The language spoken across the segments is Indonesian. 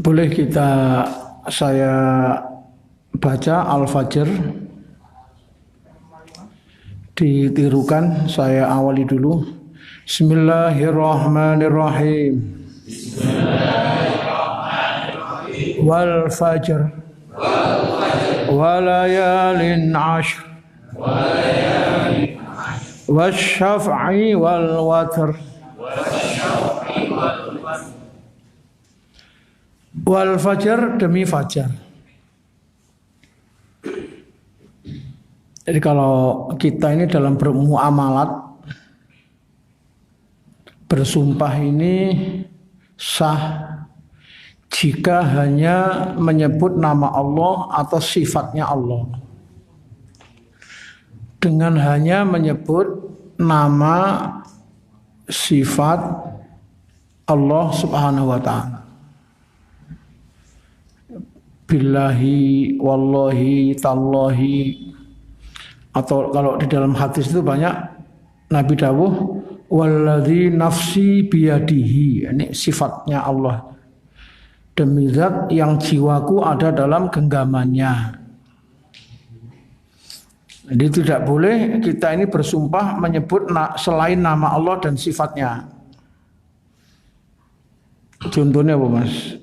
Boleh saya baca Al-Fajr, ditirukan, saya awali dulu. Bismillahirrahmanirrahim. Wal fajr walayalin ashr wasyaf'i wal watr wal fajar, demi fajar. Jadi kalau kita ini dalam bermuamalat, bersumpah ini sah jika hanya menyebut nama Allah atau sifatnya Allah. Dengan hanya menyebut nama sifat Allah Subhanahu wa ta'ala. Billahi, wallahi, tallahi. Atau kalau di dalam hadis itu banyak Nabi dawuh walladzi nafsi biyadihi. Ini sifatnya Allah. Demi zat yang jiwaku ada dalam genggamannya. Jadi tidak boleh kita ini bersumpah menyebut selain nama Allah dan sifatnya. Contohnya apa, Mas?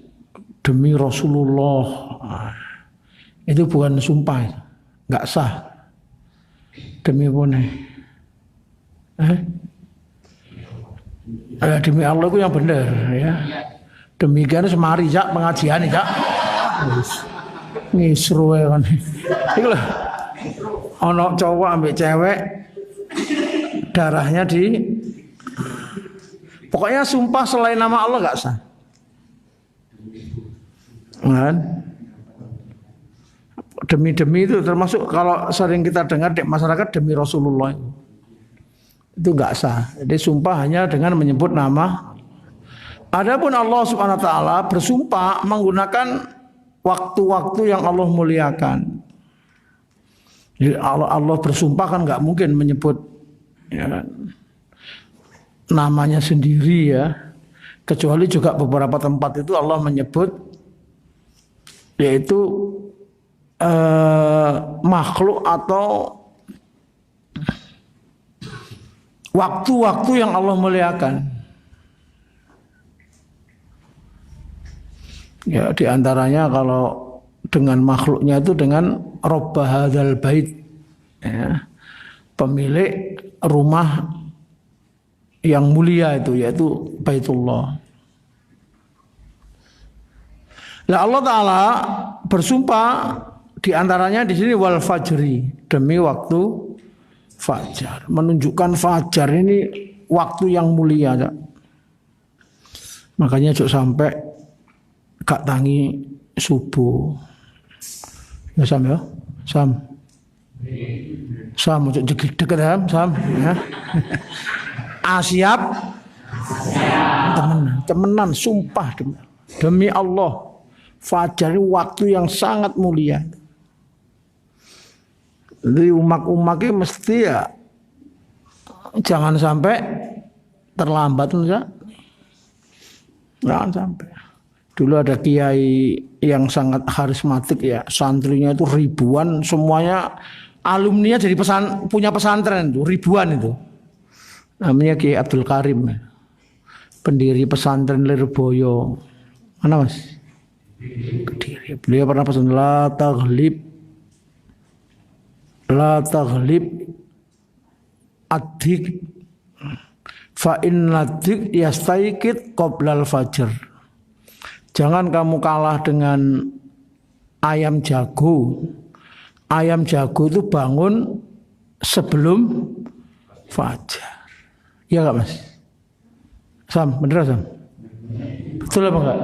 Demi Rasulullah. Itu bukan sumpah, enggak sah. Demi apa nih? Demi Allah itu yang benar, ya. Demikian semari jak pengajian jak. Ngisru kan. Iku lho. Ana cowok ambek cewek darahnya di pokoknya sumpah selain nama Allah enggak sah. Kan? Demi-demi itu termasuk kalau sering kita dengar di masyarakat demi Rasulullah itu enggak sah. Jadi sumpah hanya dengan menyebut nama. Adapun Allah Subhanahu wa taala bersumpah menggunakan waktu-waktu yang Allah muliakan. Jadi Allah bersumpah kan enggak mungkin menyebut ya, namanya sendiri ya. Kecuali juga beberapa tempat itu Allah menyebut yaitu makhluk atau waktu-waktu yang Allah muliakan. Ya, di antaranya kalau dengan makhluknya itu dengan Rabb hadzal bait, ya, pemilik rumah yang mulia itu yaitu Baitullah. Lah Allah Ta'ala bersumpah di antaranya di sini wal fajri, demi waktu fajar, menunjukkan fajar ini waktu yang mulia. Makanya jok sampai gak tangi subuh. Ya Sam ya, Sam ojo deket ya, Sam ya. Siap. Temenan sumpah demi Allah. Fajar itu waktu yang sangat mulia. Jadi umak-umaknya mesti ya jangan sampai terlambat enggak. Jangan sampai. Dulu ada kiai yang sangat karismatik ya, santrinya itu ribuan, semuanya alumninya jadi punya pesantren itu ribuan itu. Namanya Kiai Abdul Karim, pendiri pesantren Lirboyo. Mana Mas? Kediri. Beliau pernah pesan la taghlib adik fa inna dik yastaiqid qoblal fajr. Jangan kamu kalah dengan ayam jago. Ayam jago itu bangun sebelum fajar. Iya enggak Mas? Sam, bener Sam? Betul apa enggak?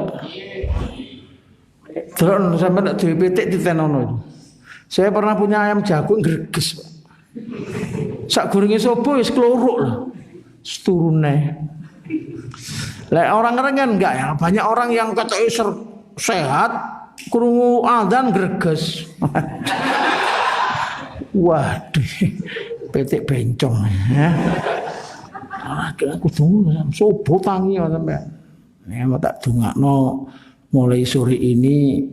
Terus sampai nak duwe pitik ditenono itu. Saya pernah punya ayam jago greges, Pak. Sak gorenge sobo wis kloruk lho. Seturune. Lah orang-orang kan enggak ya, banyak orang yang katoke sehat, krungu adzan greges. Waduh, pitik bencong ya. Aku tunggu sobo tangi sampean. Ya tak dongakno mulai sore ini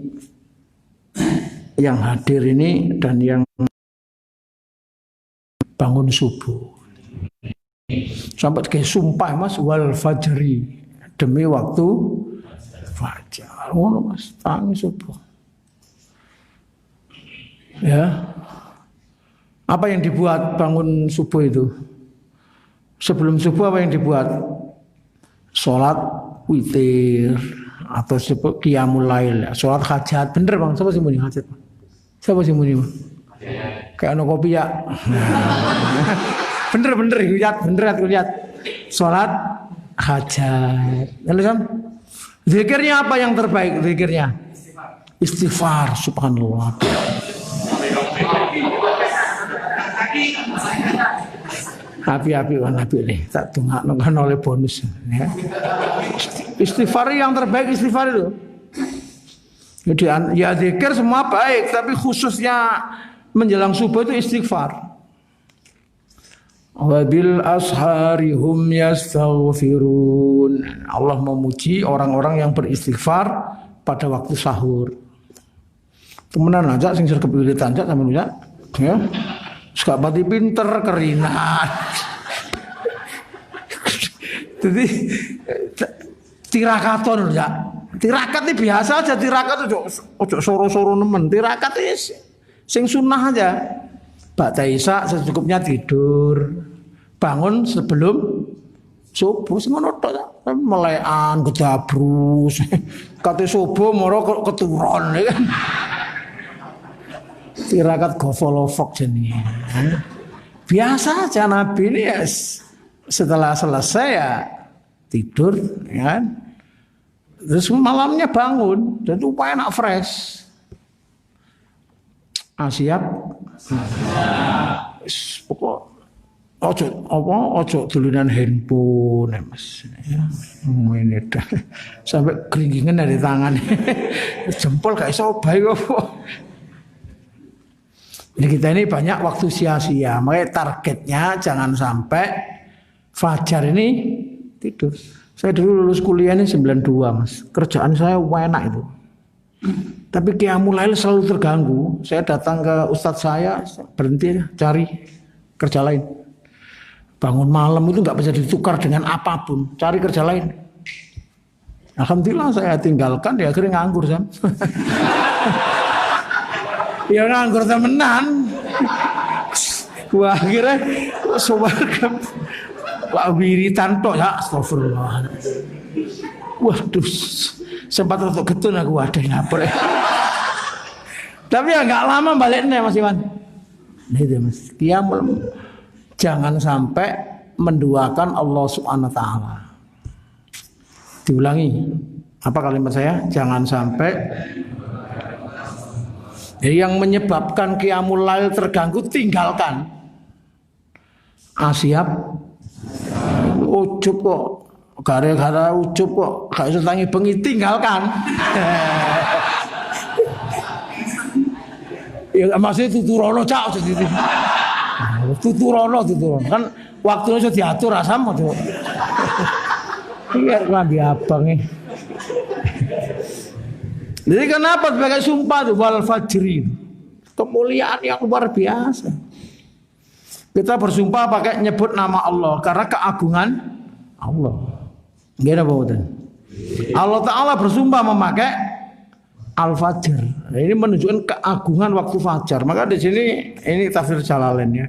yang hadir ini dan yang bangun subuh sampai kayak sumpah Mas wal fajri demi waktu fajar ngono Mas tangi subuh ya. Apa yang dibuat bangun subuh itu? Sebelum subuh apa yang dibuat? Sholat witir atau sebut qiyamul lail, sholat hajat. Bener Bang, siapa sih muni hajat? Siapa sih muni? Kayak ono kopi ya. Bener lihat. Sholat hajat. Lalu kan? Zikirnya apa yang terbaik zikirnya? Istighfar, subhanallah. Api-api nih, tak tunggu kan oleh bonus. Ya. Istighfar yang terbaik istighfar itu. Jadi ya zikir semua baik, tapi khususnya menjelang subuh itu istighfar. Wabil asharihum yastaghfirun. Allah memuji orang-orang yang beristighfar pada waktu sahur. Temenan aja sing sergep wiritan aja sampeyan ya. Ya. Suka pati pinter kerinat. Jadi tirakaton ya. Tirakat ini biasa aja, tirakat ojo soro-soro nemen. Tirakat itu sing sunnah aja. Baca isya secukupnya tidur. Bangun sebelum subuh sing ngono tok. Melekan gedabrus. Kate subuh moro keturun ya kan. Tirakat govolofok jenenge. Biasa aja Nabi ini ya setelah selesai ya tidur ya kan. Terus malamnya bangun dan upaya enak fresh. Siap. Pokok ojo dulunan handphone ya Mas. Ya, ini dah. Sampai keringgingan dari tangan. Jempol gak iso bae kok. Jadi kita ini banyak waktu sia-sia. Makanya targetnya jangan sampai fajar ini tidur. Saya dulu lulus kuliah ini 92 Mas. Kerjaan saya enak itu. Tapi qiyamul lail selalu terganggu. Saya datang ke ustadz saya, berhenti cari kerja lain. Bangun malam itu nggak bisa ditukar dengan apapun. Cari kerja lain. Alhamdulillah saya tinggalkan, ya akhirnya nganggur Sam. Ya nganggur temenan. Wah akhirnya sobarkan Pak wiritan tok ya astagfirullah. Waduh sempat untuk getun aku ada ngapur. Tapi ya nggak lama baliknya Mas Iwan. Itu Mas. Qiyamul jangan sampai menduakan Allah Subhanahu wa taala. Diulangi. Apa kalimat saya? Jangan sampai yang menyebabkan qiyamul lail terganggu tinggalkan. Siap. Ujub kok. Gara-gara ujub kok gak iso tangi bengi tinggalkan. Ya maksudnya tuturono cak jadi. Tuturono kan waktunya sudah diatur asam tuh. Iya lambi abang nih. Jadi kenapa sebagai sumpah tuh wal fajri? Kemuliaan yang luar biasa. Kita bersumpah pakai nyebut nama Allah karena keagungan Allah. Gimana Pak? Allah Ta'ala bersumpah memakai Al-Fajr. Nah, ini menunjukkan keagungan waktu fajar. Maka di sini ini tafsir Jalalain ya.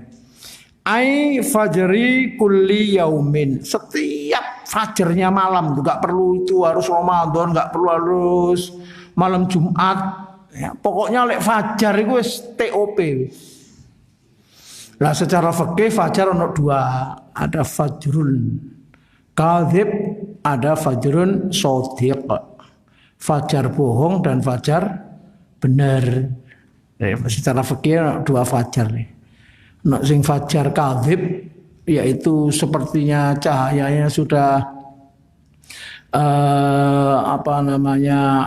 Ai fajri kulli yaumin. Setiap fajarnya malam, enggak perlu itu harus Ramadan, enggak perlu harus malam Jumat. Ya, pokoknya lek fajar itu wis TOP. Lah secara fikih fajar ono dua, ada fajrun kadzib, ada fajrun shadiq. Fajar bohong dan fajar benar. Secara fikih dua fajar nih. Nek sing fajar kadzib yaitu sepertinya cahayanya sudah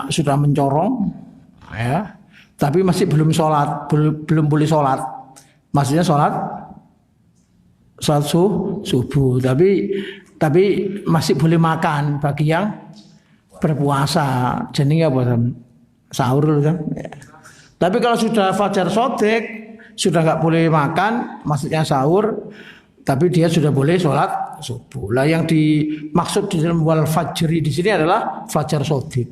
sudah mencorong ya, tapi masih belum sholat, belum boleh sholat. Maksudnya sholat subuh, tapi masih boleh makan bagi yang berpuasa. Jenenge apa? Sahur kan. Ya. Tapi kalau sudah fajar shadiq, sudah nggak boleh makan, maksudnya sahur, tapi dia sudah boleh sholat subuh. Lah yang dimaksud di dalam wal fajri di sini adalah fajar shadiq.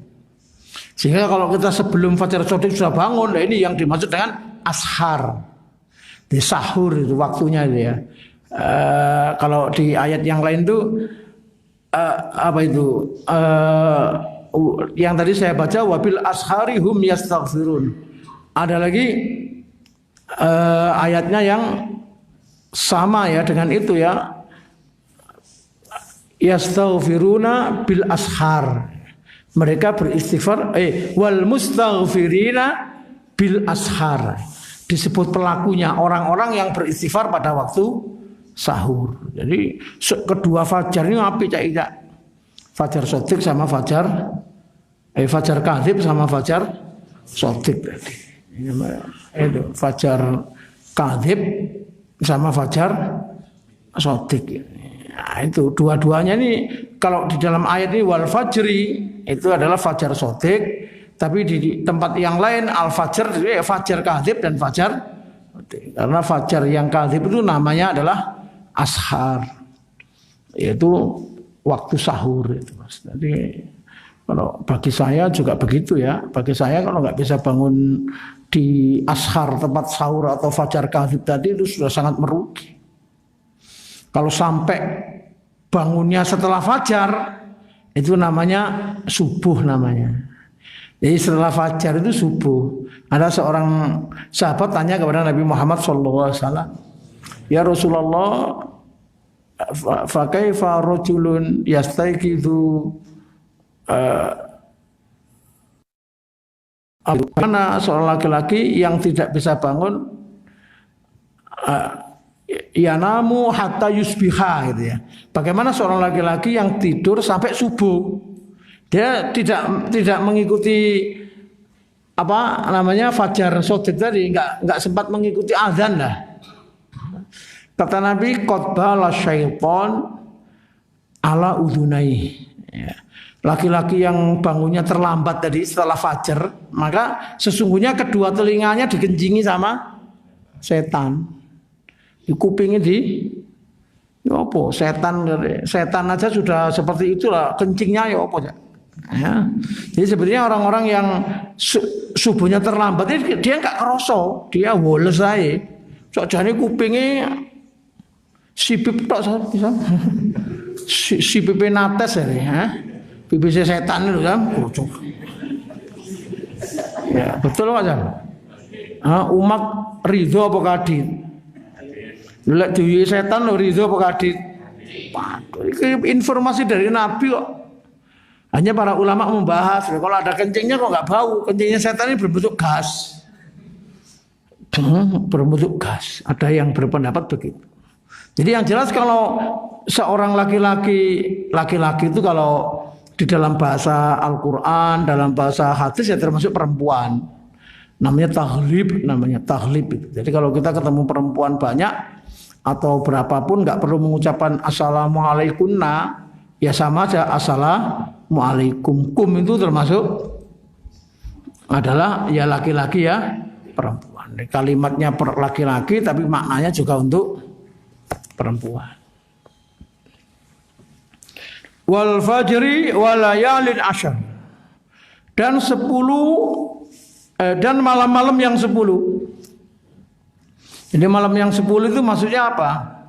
Sehingga kalau kita sebelum fajar shadiq sudah bangun, nah ini yang dimaksud dengan ashar. Di sahur itu waktunya itu ya. Kalau di ayat yang lain tuh apa itu? Yang tadi saya baca wabil ashari hum yastaghfirun. Ada lagi ayatnya yang sama ya dengan itu ya. Yastaghfiruna bil ashar. Mereka beristighfar wal mustaghfirina bil ashar. Disebut pelakunya orang-orang yang beristighfar pada waktu sahur. Jadi kedua fajar ini api cak. Fajar shadiq sama fajar kadzib sama fajar shadiq tadi. Itu fajar kadzib sama fajar shadiq. Nah, itu dua-duanya ini kalau di dalam ayat ini wal fajri itu adalah fajar shadiq, tapi di tempat yang lain al fajr itu fajar kadzib dan fajar shadiq. Karena fajar yang kadzib itu namanya adalah ashar, yaitu waktu sahur itu Mas. Jadi kalau bagi saya juga begitu ya. Bagi saya kalau nggak bisa bangun di ashar tempat sahur atau fajar kadzib tadi itu sudah sangat merugi. Kalau sampai bangunnya setelah fajar itu namanya subuh namanya. Jadi setelah fajar itu subuh. Ada seorang sahabat tanya kepada Nabi Muhammad SAW, ya Rasulullah, fa kaifa rajulun yastayqidu mana seorang laki-laki yang tidak bisa bangun yanamu hatta yusbiha gitu ya. Bagaimana seorang laki-laki yang tidur sampai subuh? Dia tidak mengikuti apa namanya fajar shadiq tadi, enggak sempat mengikuti azan lah. Kata Nabi, qadbala syaiton ala udunai. Ya. Laki-laki yang bangunnya terlambat tadi setelah fajar, maka sesungguhnya kedua telinganya dikencingi sama setan. Di kupingnya ya apa? Setan aja sudah seperti itulah, kencingnya ya apa ya? Ya. Jadi sebenarnya orang-orang yang subuhnya terlambat dia enggak kerasa, dia woles ae. Sok jane kupingnya sipip tok bisa. Sipipe nates ya. Pipis setan itu kan kucuk. Ya, betul Pak Jam. Umat ridho apa kadit? Lek diwi setan lo ridho apa kadit? Waduh, ini informasi dari Nabi kok. Hanya para ulama membahas, kalau ada kencingnya kok nggak bau, kencingnya setan ini berbentuk gas. Berbentuk gas. Ada yang berpendapat begitu. Jadi yang jelas kalau seorang laki-laki itu kalau di dalam bahasa Al-Quran, dalam bahasa hadis ya termasuk perempuan. Namanya taglib itu. Jadi kalau kita ketemu perempuan banyak atau berapapun nggak perlu mengucapkan assalamualaikumna, ya sama aja assalamualaikum. Kum itu termasuk adalah ya laki-laki ya perempuan. Kalimatnya laki-laki tapi maknanya juga untuk perempuan. Wal fajri walayalin asyar. Dan 10 dan malam-malam yang 10. Jadi malam yang 10 itu maksudnya apa?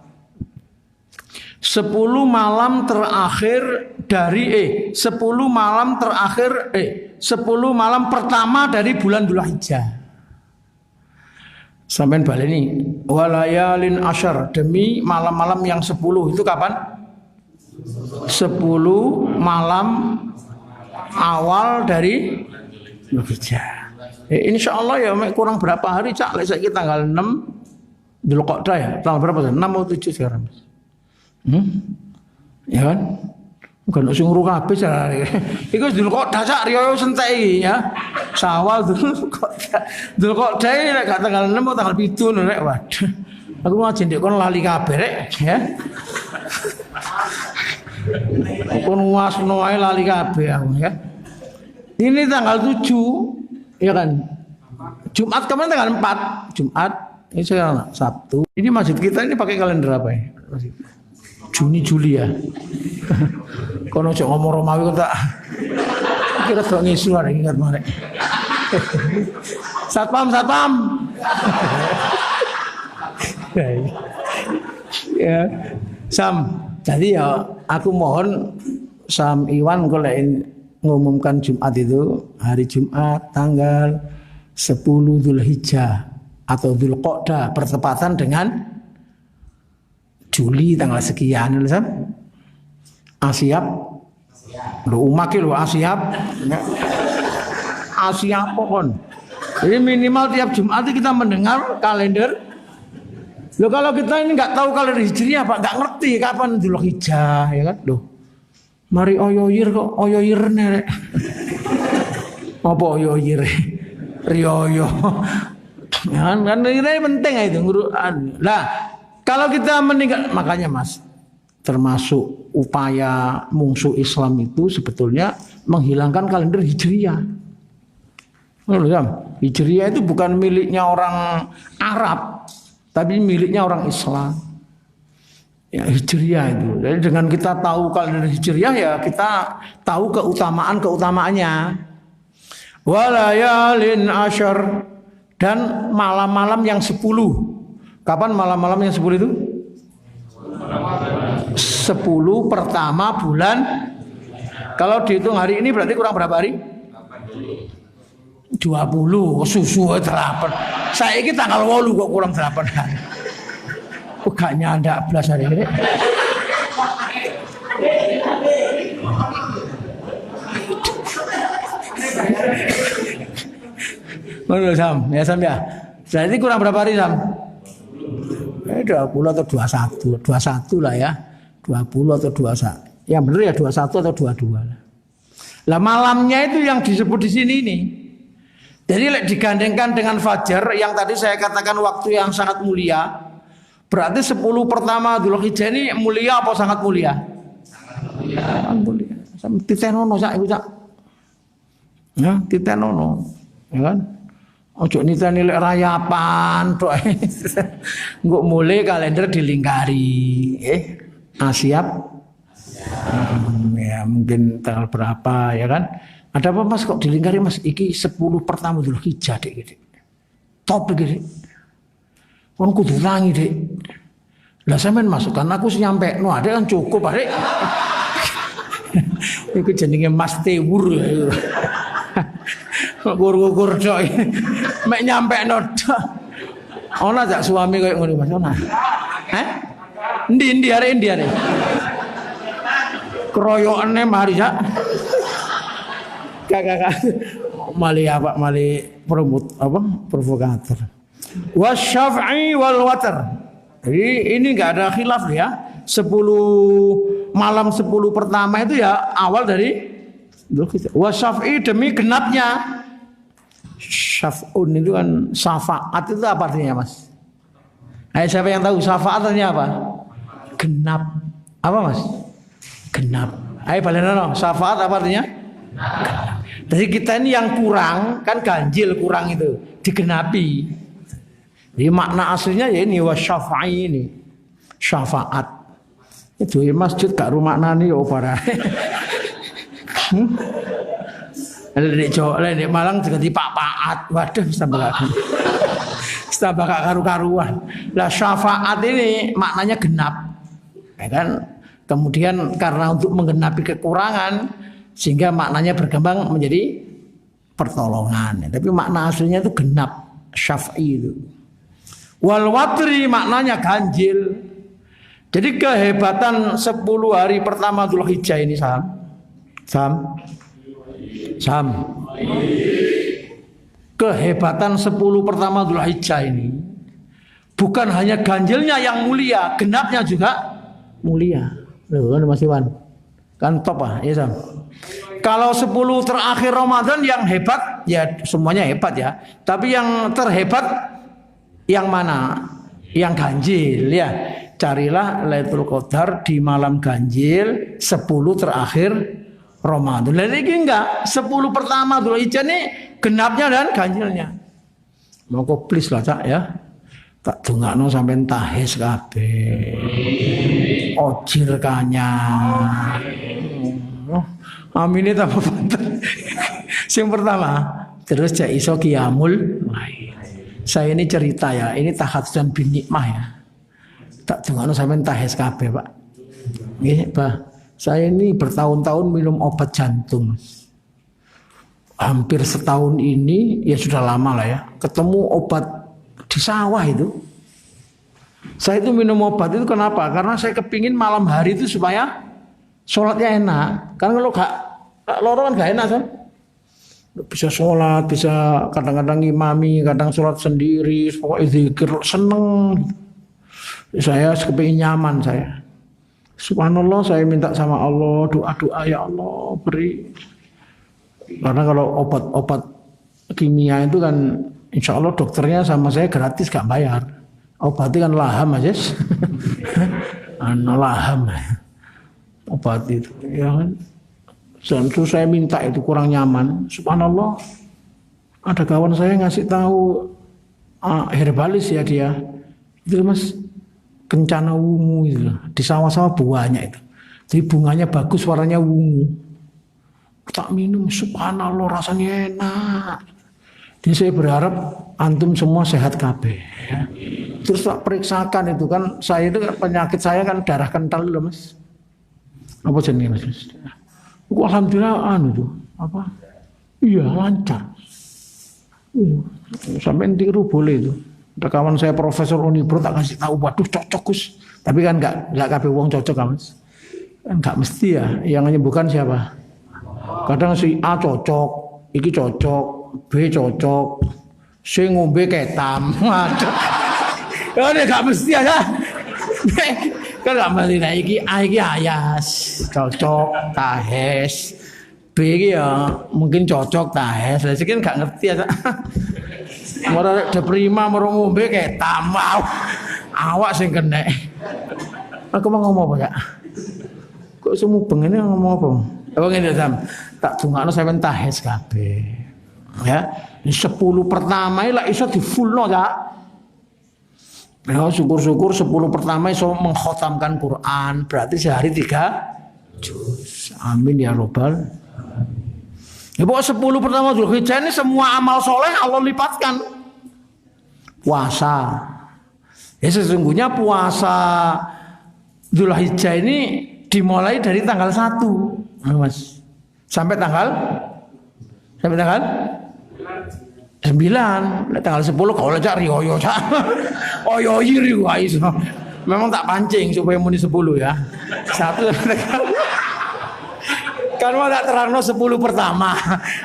10 malam terakhir dari 10 malam terakhir 10 malam pertama dari bulan Dzulhijjah. Sampai balik ini walayalin asyar, demi malam-malam yang 10 itu kapan? 10 malam awal dari Dzulhijjah. Insya Allah ya kurang berapa hari cak, lek kita tanggal 6 Dzulqa'dah ya. Tanggal berapa? 6 atau 7 sekarang? Ya kan? Bukan usung nguru kabeh jarane. Iku Dzulqa'dah cak riyo sentek iki ya. Syawal Dzulqa'dah nek gak tanggal 6 atau tanggal 7 rek. Waduh. Aku ngaji ndek kono lali kabeh rek ya. Kon wasno ae lali kabeh aku ya. Ini tanggal 7, ya kan? Jumat kemarin tanggal 4, Jumat, ini sekarang Sabtu. Ini masjid kita ini pakai kalender apa ya? Juni Juli ya. Kono cok ngomong Romawi kok tak kira tak ngisu ada ingat marek. Satpam. Ya, Sam. Jadi ya aku mohon Sam Iwan kalau ngumumkan Jumat itu hari Jumat tanggal 10 Dzulhijjah atau Dzulqa'dah bertepatan dengan Juli tanggal sekian, Sam. Asiap. Lu umaki lu asiap. Asiap pokon. Jadi minimal tiap Jumat kita mendengar kalender. Loh kalau kita ini nggak tahu kalender Hijriah Pak, nggak ngerti kapan Dzulhijjah ya kan? Loh. Mari oyoyir kok oyoyir nerek. Apa oyoyir? Rioyo. Kan ini penting itu nguruan. Lah, kalau kita meninggal makanya Mas, termasuk upaya musuh Islam itu sebetulnya menghilangkan kalender Hijriah. Hijriah itu bukan miliknya orang Arab, tapi miliknya orang Islam. Ya, Hijriah itu. Jadi dengan kita tahu kalender Hijriah ya kita tahu keutamaannya. Walayalin asyar dan malam-malam yang 10. Kapan malam-malam yang 10 itu? 10 pertama bulan. Kalau dihitung hari ini berarti kurang berapa hari? 20, susu 8. Saya ini tanggal 8 kok kurang 8 hari. Gak nyandak belas hari ini. Menurut Sam, ya Sam ya. Jadi kurang berapa hari Sam? 20 atau 21, 21 lah ya. 20 atau 21. Yang benar ya 21 atau 22 lah. Lah malamnya itu yang disebut di sini ini. Jadi digandengkan dengan fajar yang tadi saya katakan waktu yang sangat mulia. Berarti 10 pertama Dzulhijjah ini mulia apa sangat mulia? Sangat mulia. Sampai titenono sak iku sak. Ya, titenono. Ya kan? Ojo niteni lek rayapan tok. Engko mulai kalender dilingkari, Asiap. Ya mungkin tanggal berapa ya kan? Ada apa Mas kok dilingkari Mas? Iki 10 pertama Dzulhijjah Dik gitu. Top iki. Kon kudu tangi Dik. Lah sampean masukkan aku nyampe. No ada kan cukup Dik. Iku jenenge Mas Tewur. Gur-gur tok. Mek nyampe no. Ana jak suami koyo ngono Mas ana. Hah? Endi arek. Keroyokane mari sak. Kakak mali provokator. Wasyaf'i wal watar. Jadi ini enggak ada khilaf ya. 10 malam 10 pertama itu ya awal dari wasyaf'i demi genapnya. Syaf'un itu kan syafaat itu apa artinya Mas? Ayo siapa yang tahu syafaat artinya apa? Genap. Apa Mas? Genap. Ayo balenono, syafaat apa artinya? Genap. Jadi kita ini yang kurang kan ganjil kurang itu digenapi. Jadi makna aslinya ya ini wasyafa'i ini syafaat. Itu ya masjid gak rumah nani yo para. Di Jawa di Malang juga di Paat. Waduh tambah gak karu-karuan. Lah syafaat ini maknanya genap. Ya kan? Kemudian karena untuk menggenapi kekurangan sehingga maknanya berkembang menjadi pertolongan. Tapi makna aslinya itu genap, syaf'i itu. Wal watri maknanya ganjil. Jadi kehebatan 10 hari pertama Dzulhijjah ini Sam. Kehebatan 10 pertama Dzulhijjah ini bukan hanya ganjilnya yang mulia, genapnya juga mulia. Loh, Mas Iwan. Kan top ya Sam. Kalau 10 terakhir Ramadan yang hebat, ya semuanya hebat ya. Tapi yang terhebat yang mana? Yang ganjil ya. Carilah Lailatul Qadar di malam ganjil 10 terakhir Ramadan. Lah iki enggak, 10 pertama Dzulhijjah ini genapnya dan ganjilnya. Moko please lah Cak ya. Tak dongakno sampean tahes kabeh. Ojil kanyang. Amine tambah banter. Yang pertama, terus jak iso qiyamul lail. Saya ini cerita ya, ini tahadzudan bin nikmah ya. Tak dongakno sampean tahes kabeh, Pak. Nggih, Pak. Saya ini bertahun-tahun minum obat jantung. Hampir setahun ini, ya sudah lama lah ya. Ketemu obat di sawah itu. Saya itu minum obat itu kenapa? Karena saya kepingin malam hari itu supaya sholatnya enak. Karena kalau gak loro kan gak enak kan. Bisa sholat, bisa kadang-kadang imami, kadang sholat sendiri. Pokoknya zikir, seneng. Saya kepingin nyaman saya. Subhanallah saya minta sama Allah, doa-doa ya Allah beri. Karena kalau obat-obat kimia itu kan insya Allah dokternya sama saya gratis gak bayar. Obatnya kan laham aja. Laham. Obat itu. Ya kan. Tentu saya minta itu kurang nyaman. Subhanallah. Ada kawan saya ngasih tahu herbalis ya dia. Itu Mas. Kencana wungu itu di sawah-sawah banyak itu. Jadi bunganya bagus, warnanya wungu. Tak minum, subhanallah rasanya enak. Jadi saya berharap antum semua sehat kabeh. Ya. Terus tak periksakan itu kan, saya itu penyakit saya kan darah kental loh Mas. Apa jenis Mas? Alhamdulillah tuh apa? Iya lancar. Sampai tiru boleh itu. Ada kawan saya profesor Unipro tak kasih tahu, waduh cocok Gus. Tapi kan enggak kabeh wong cocok kan Mas. Kan enggak mesti ya, yang menyembuhkan siapa? Kadang si A cocok, iki cocok, B cocok, C ngombe ketam. Waduh. Ya enggak mesti aja. Kan enggak mesti nah iki A iki ayas, cocok, tahes. B iki ya mungkin cocok tahes. Lah iki enggak ngerti aja. Mora deprima moro ngombe ketam. Awak sing kena. Aku mau ngomong apa ya? Kok semu bengene ngomong apa? Apa ngene Sam? Tak dongakno sampean tahes kabeh. Ya, 10 pertama lah iso di fullno ya. Ya syukur-syukur 10 pertama iso mengkhatamkan Quran, berarti sehari 3 juz. Amin ya robbal. Ya pokok 10 pertama Dzulhijjah ini semua amal soleh Allah lipatkan. Puasa. Ya sesungguhnya puasa Dzulhijjah ini dimulai dari tanggal 1, Mas. Sampai tanggal 9. Tanggal 10 kalau aja riyo cak. Oyo riyo iso. Memang tak pancing supaya muni 10 ya. 1 kan mau tak terangno 10 pertama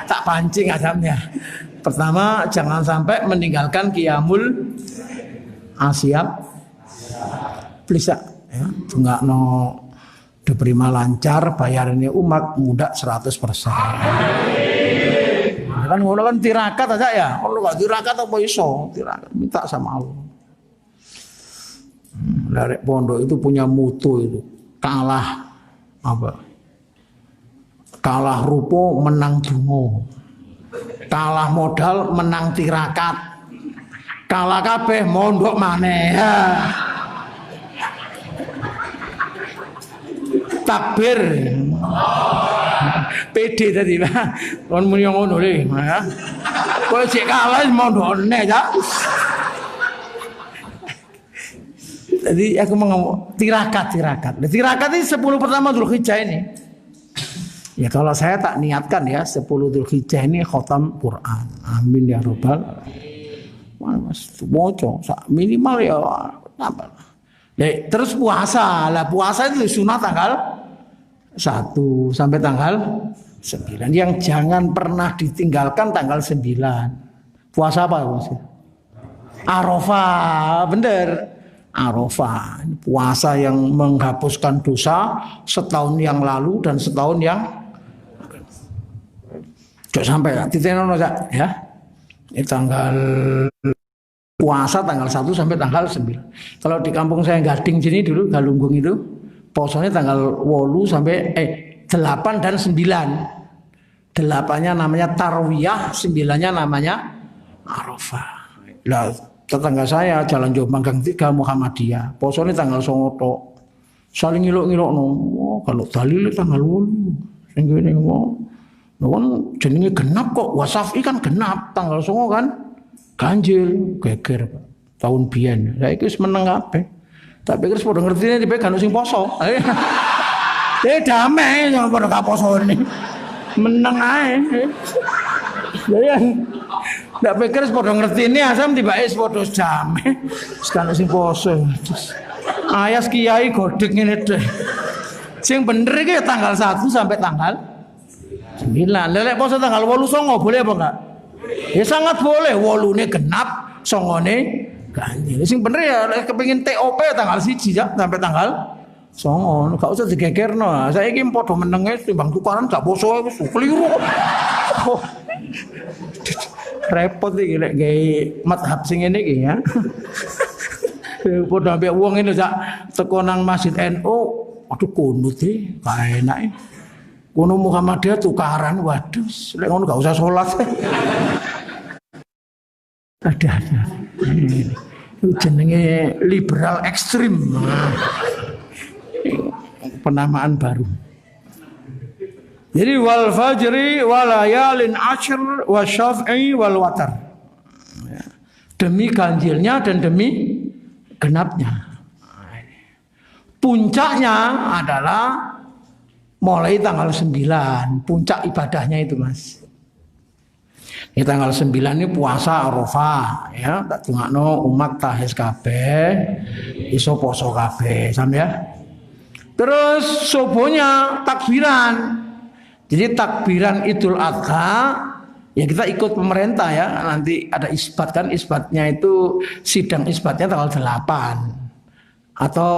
tak pancing adamnya. Pertama jangan sampai meninggalkan qiyamul asyab. Please ya. Dongakno diterima lancar, bayarannya umat mudah 100%. Kan ngono kan tirakat aja ya. Kalau enggak tirakat apa iso? Tirakat minta sama Allah. Dari pondok itu punya mutu itu. Kalah apa? Kalah rupo menang dungo, kalah modal menang tirakat, kalah kabeh mondok maneh. Takbir, pede tadi lah, kon muni ngono le, ya. Kowe cek kalah mondok meneh ya. Jadi aku mau ngomong tirakat. Tirakat ini 10 pertama Dzulhijjah ini. Ya kalau saya tak niatkan ya 10 Dzulhijjah ini khatam Quran. Amin ya robbal. Mas moco minimal ya apa. Terus puasa. Lah puasa itu sunat tanggal 1 sampai tanggal 9. Yang jangan pernah ditinggalkan tanggal 9. Puasa apa Mas? Arafah, bener. Arafah, puasa yang menghapuskan dosa setahun yang lalu dan setahun yang sampai titenono ya. Ini tanggal puasa tanggal 1 sampai tanggal 9. Kalau di kampung saya Gading sini dulu Galunggung itu puasanya tanggal 8 sampai 8 dan 9. 8-nya namanya Tarwiyah, 9-nya namanya Arafah. Lah tetangga saya Jalan Jombang Gang 3 Muhammadiyah. Posone tanggal 9 tok. Saling ngilok-ngilokno. Oh, kalau dalile tanggal 8. Sing ngene kok. Kan jenenge genap kok. Wasafi kan genap, tanggal 9 kan ganjil, geger tahun biyen. Saiki wis meneng kabeh. Tak pikir padha ngertine tipe kan sing poso. Damai yang padha gak posone. Meneng ae. Ya ndak pikir padha ngertine asam tibake padha damai. Wis kan sing poso. Ayas kiai godhek ngene deh. Sing bener iki tanggal 1 sampai tanggal 9. Lelek poso tanggal 8 songo boleh apa enggak? Ya sangat boleh. 8-ne genap, 9-ne ganjil. Sing bener ya kepengin TOP tanggal 1 sampai tanggal 9. Gak usah digegerno. Saiki padha menenge timbang tukaran gak poso wis keliru. Repot iki lek gawe mazhab sing ngene iki ya. Padha ambek wong ngene sak teko nang Masjid NU, aduh kunut e, gak enak. Kono Muhammadiyah tukaran, waduh, lek ngono gak usah salat. Ada. Itu jenenge liberal ekstrim. Penamaan baru. Jadi wal fajri wal layalin ashr wa syaf'i wal watar. Demi ganjilnya dan demi genapnya. Puncaknya adalah mulai tanggal 9. Puncak ibadahnya itu, Mas. Ini tanggal 9 ini puasa Arafah ya, tak dongakno umat tahes kabeh, iso poso kabeh, sam ya. Terus subuhnya takbiran. Jadi takbiran Idul Adha ya kita ikut pemerintah ya. Nanti ada isbat kan, isbatnya itu sidang isbatnya tanggal 8. Atau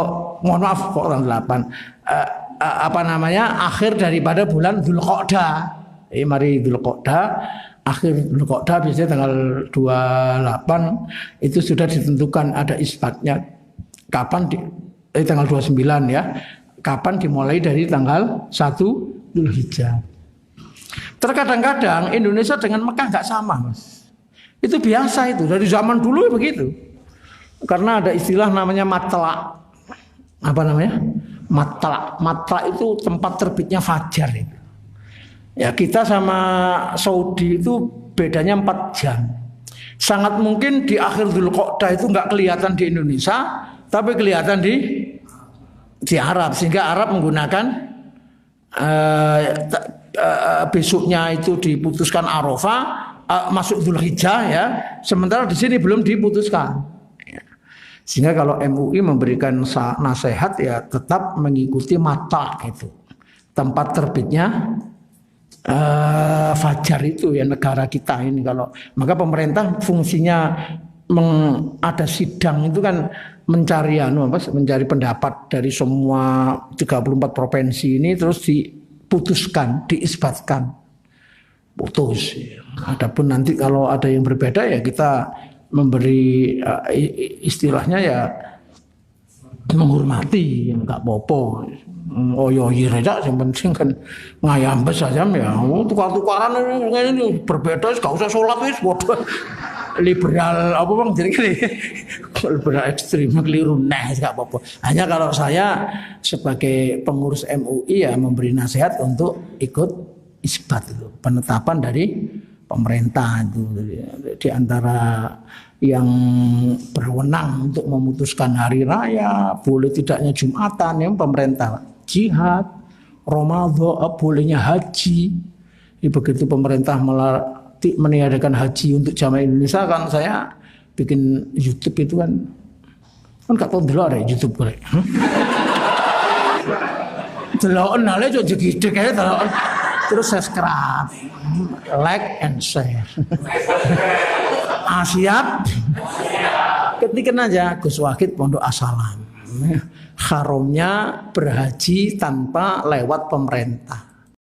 mohon maaf kok tanggal 8. Akhir daripada bulan Dzulqa'dah. Mari Dzulqa'dah, akhir Dzulqa'dah biasanya tanggal 28 itu sudah ditentukan ada isbatnya kapan tanggal 29 ya. Kapan dimulai dari tanggal 1 Dzulhijjah. Terkadang-kadang Indonesia dengan Mekah nggak sama, Mas. Itu biasa itu dari zaman dulu begitu. Karena ada istilah namanya matla. Apa namanya? Matla. Matla itu tempat terbitnya fajar itu. Ya kita sama Saudi itu bedanya 4 jam. Sangat mungkin di akhir Dzulqa'dah itu nggak kelihatan di Indonesia, tapi kelihatan di Arab, sehingga Arab menggunakan besoknya itu diputuskan Arafah, masuk Dzulhijjah ya, sementara di sini belum diputuskan. Sehingga kalau MUI memberikan nasihat ya tetap mengikuti mata itu, tempat terbitnya fajar itu ya negara kita ini. Kalau maka pemerintah fungsinya ada sidang itu kan mencari pendapat dari semua 34 provinsi ini terus diputuskan, diisbatkan, putus. Adapun nanti kalau ada yang berbeda ya kita memberi istilahnya ya menghormati, nggak apa-apa. Oh iya reda, yang penting kan ngayambes saja ya. Tukar-tukaran ini berbeda, nggak usah sholat wis bodoh. Liberal apa bang jadi liberal ekstrim keliru nggak apa-apa. Hanya kalau saya sebagai pengurus MUI ya memberi nasihat untuk ikut isbat itu, penetapan dari pemerintah itu di antara yang berwenang untuk memutuskan hari raya boleh tidaknya Jumatan yang pemerintah, jihad, Ramadan bolehnya haji. Begitu pemerintah meniadakan haji untuk jamaah Indonesia kan saya bikin YouTube itu kan gak tahu delok ada YouTube boleh. Delok nale jo gede kayak delok terus subscribe, like and share. Siap. Ketikan aja Gus Wahid Pondok Asalam. Haramnya berhaji tanpa lewat pemerintah.